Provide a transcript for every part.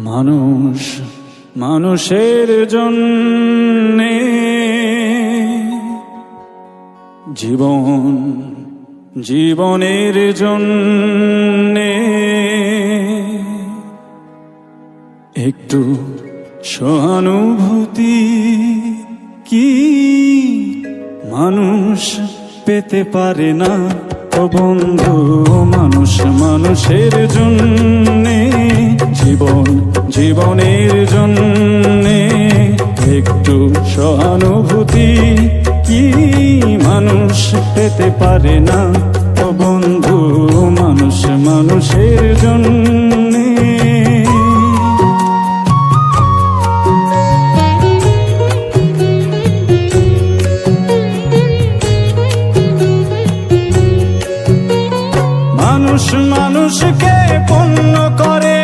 মানুষ মানুষের জন্যে জীবন জীবনের জন্যে একটু সহানুভূতি কি মানুষ পেতে পারে না? ও বন্ধু, মানুষ মানুষের জন্যে জীবন জীবনের জন্যে একটু সহানুভূতি কি মানুষ পেতে পারে না? ও বন্ধু, মানুষ মানুষের জন্যে মানুষ মানুষকে পণ্য করে,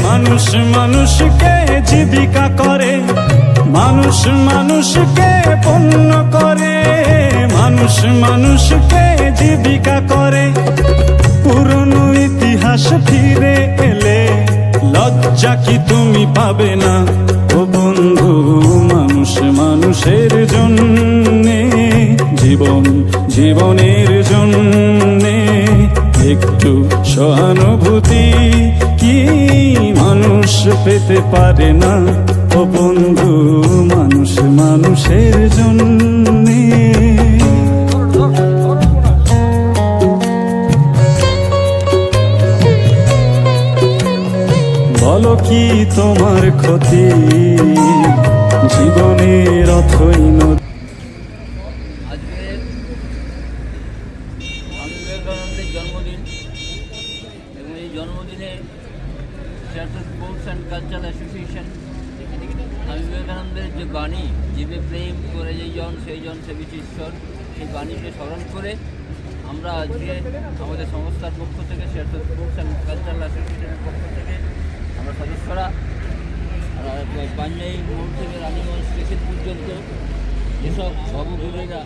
মানুষ মানুষকে জীবিকা করে, মানুষ মানুষকে পণ্য করে, মানুষ মানুষকে জীবিকা করে। পুরনো ইতিহাস ফিরে এলে লজ্জা কি তুমি পাবে না? ও বন্ধু, মানুষ মানুষের জন্যে জীবন জীবনের জন্যে একটু সহানুভূতি কি মানুষ পেতে পারে না? ও বন্ধু, মানুষ মানুষের জন্যে বলো কি তোমার ক্ষতি জীবনের অথই নদী। বিবেকানন্দের জন্মদিন এবং এই জন্মদিনে স্পোর্টস অ্যান্ড কালচারাল অ্যাসোসিয়েশন স্বামী বিবেকানন্দের যে বাণী, জীবে প্রেম করে যেই জন সেই জন সেবিছে ঈশ্বর, সেই বাণীকে স্মরণ করে আমরা আজকে আমাদের সংস্থার পক্ষ থেকে স্পোর্টস অ্যান্ড কালচারাল অ্যাসোসিয়েশনের পক্ষ থেকে আমরা সদস্যরা পাঞ্জাবি মোড় থেকে রানীগঞ্জ স্টেশন পর্যন্ত যেসব ভবঘুরেরা